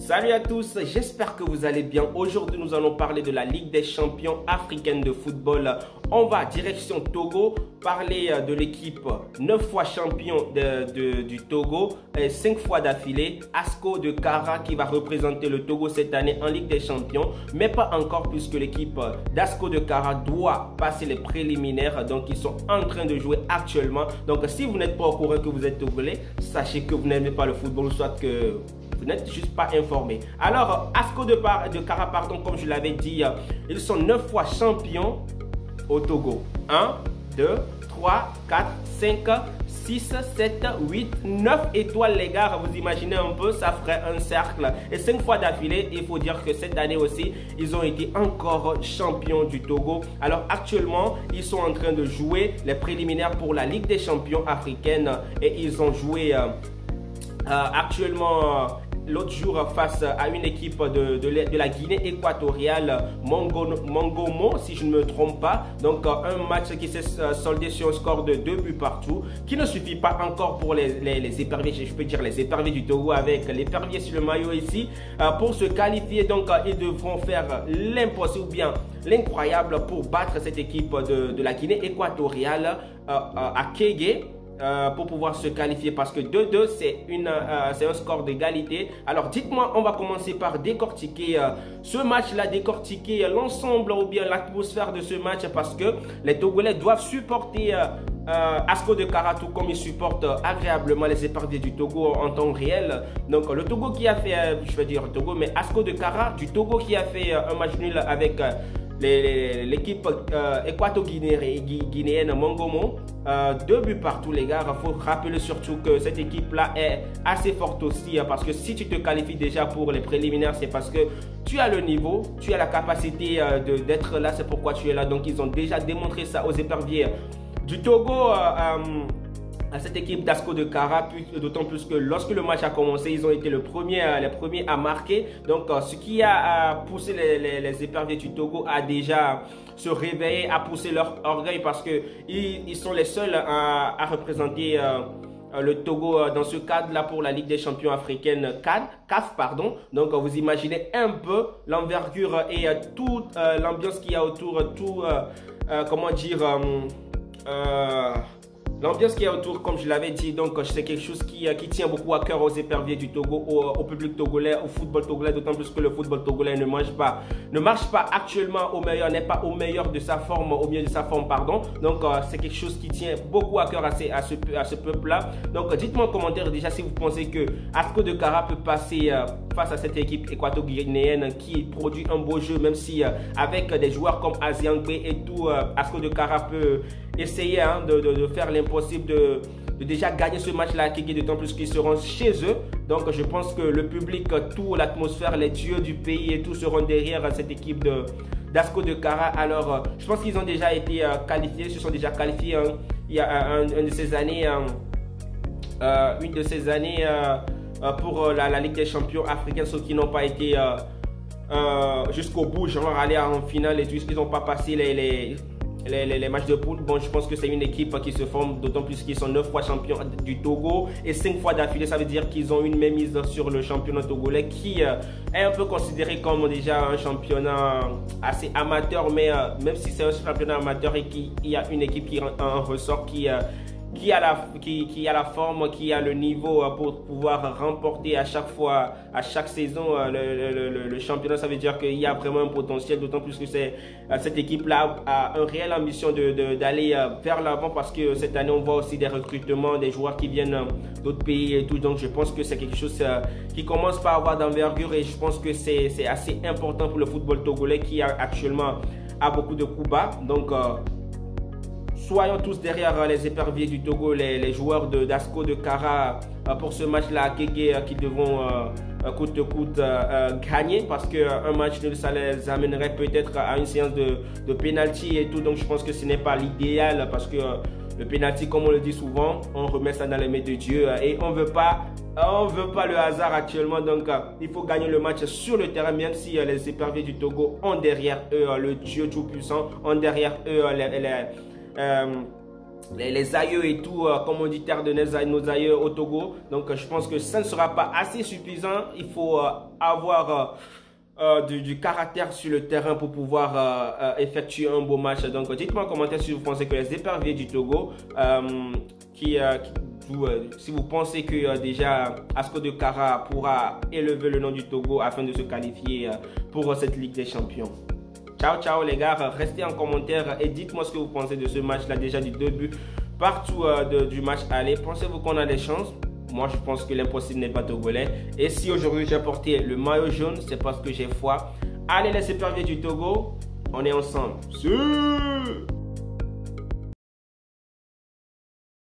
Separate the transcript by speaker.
Speaker 1: Salut à tous, j'espère que vous allez bien. Aujourd'hui, nous allons parler de la Ligue des champions africaine de football. On va direction Togo, parler de l'équipe 9 fois champion du Togo, 5 fois d'affilée, ASCO de Kara qui va représenter le Togo cette année en Ligue des champions, mais pas encore puisque l'équipe d'ASCO de Kara doit passer les préliminaires, donc ils sont en train de jouer actuellement. Donc si vous n'êtes pas au courant que vous êtes togolais, sachez que vous n'aimez pas le football, soit que vous n'êtes juste pas informé. Alors, ASCO de Kara, pardon, comme je l'avais dit, ils sont 9 fois champions au Togo. 1, 2, 3, 4, 5, 6, 7, 8, 9 étoiles, les gars. Vous imaginez un peu, ça ferait un cercle. Et 5 fois d'affilée, il faut dire que cette année aussi, ils ont été encore champions du Togo. Alors, actuellement, ils sont en train de jouer les préliminaires pour la Ligue des champions africaine. Et ils ont joué actuellement l'autre jour face à une équipe de la Guinée équatoriale, Mongomo, si je ne me trompe pas. Donc un match qui s'est soldé sur un score de 2 buts partout, qui ne suffit pas encore pour les éperviers, je peux dire les éperviers du Togo avec l'épervier sur le maillot ici. Pour se qualifier, donc ils devront faire l'impossible ou bien l'incroyable pour battre cette équipe de la Guinée équatoriale à Kégué. Pour pouvoir se qualifier parce que 2-2 c'est un score d'égalité. Alors dites-moi, on va commencer par décortiquer ce match-là, décortiquer l'ensemble ou bien l'atmosphère de ce match parce que les Togolais doivent supporter ASCO de Kara tout comme ils supportent agréablement les éperviers du Togo en temps réel. Donc le Togo qui a fait, je vais dire Togo, mais ASCO de Kara du Togo qui a fait un match nul avec l'équipe équato-guinéenne Mongomo, 2 buts partout les gars. Il faut rappeler surtout que cette équipe là est assez forte aussi parce que si tu te qualifies déjà pour les préliminaires, c'est parce que tu as le niveau, tu as la capacité d'être là, c'est pourquoi tu es là. Donc ils ont déjà démontré ça aux éperviers du Togo, à cette équipe d'ASCO de Kara, d'autant plus que lorsque le match a commencé, ils ont été les premiers à marquer. Donc, ce qui a poussé les éperviers du Togo à déjà se réveiller, à pousser leur orgueil parce qu'ils sont les seuls à représenter le Togo dans ce cadre-là pour la Ligue des champions africaine CAF, pardon. Donc, vous imaginez un peu l'envergure et toute l'ambiance qu'il y a autour, comment dire... l'ambiance qui est autour, comme je l'avais dit, donc c'est quelque chose qui tient beaucoup à cœur aux éperviers du Togo, au public togolais, au football togolais, d'autant plus que le football togolais ne marche pas actuellement au meilleur, n'est pas au meilleur de sa forme, au mieux de sa forme, pardon. Donc c'est quelque chose qui tient beaucoup à cœur à ce peuple-là. Donc dites-moi en commentaire déjà si vous pensez que ASCO de Kara peut passer face à cette équipe équato-guinéenne qui produit un beau jeu, même si avec des joueurs comme Aziangbe et tout, ASCO de Kara peut essayer de faire l'impossible de déjà gagner ce match-là, d'autant plus qu'ils seront chez eux. Donc je pense que le public, tout l'atmosphère, les dieux du pays et tout seront derrière cette équipe d'ASCO de Kara. Alors je pense qu'ils ont déjà été qualifiés, se sont déjà qualifiés il y a une de ces années, pour la Ligue des champions africaine, ceux qui n'ont pas été jusqu'au bout, genre aller en finale et tout, ils n'ont pas passé les matchs de poule. Bon, je pense que c'est une équipe qui se forme, d'autant plus qu'ils sont 9 fois champions du Togo et 5 fois d'affilée. Ça veut dire qu'ils ont une mainmise sur le championnat togolais qui est un peu considéré comme déjà un championnat assez amateur, mais même si c'est un championnat amateur et qu'il y a une équipe qui en ressort, qui a la forme, qui a le niveau pour pouvoir remporter à chaque saison le championnat. Ça veut dire qu'il y a vraiment un potentiel, d'autant plus que cette équipe-là a une réelle ambition d'aller vers l'avant parce que cette année on voit aussi des recrutements, des joueurs qui viennent d'autres pays et tout. Donc je pense que c'est quelque chose qui commence par avoir d'envergure et je pense que c'est assez important pour le football togolais qui actuellement a beaucoup de coups bas. Donc soyons tous derrière les éperviers du Togo, les joueurs d'ASCO de Kara pour ce match-là à Kégué qui devront coûte que coûte gagner parce qu'un match nul ça les amènerait peut-être à une séance de pénalty et tout. Donc je pense que ce n'est pas l'idéal parce que le pénalty, comme on le dit souvent, on remet ça dans les mains de Dieu et on veut pas le hasard actuellement. Donc il faut gagner le match sur le terrain, même si les éperviers du Togo ont derrière eux le Dieu tout-puissant, ont derrière eux les aïeux et tout, comme on dit, terre de nos aïeux au Togo. Donc je pense que ça ne sera pas assez suffisant. Il faut avoir du caractère sur le terrain pour pouvoir effectuer un beau match. Donc dites-moi en commentaire si vous pensez que les éperviers du Togo, si vous pensez que déjà Asco de Kara pourra élever le nom du Togo afin de se qualifier pour cette Ligue des Champions. Ciao, ciao les gars, restez en commentaire et dites-moi ce que vous pensez de ce match-là, déjà du début partout du match aller. Pensez-vous qu'on a des chances? Moi, je pense que l'impossible n'est pas togolais. Et si aujourd'hui j'ai porté le maillot jaune, c'est parce que j'ai foi. Allez les éperviers du Togo, on est ensemble.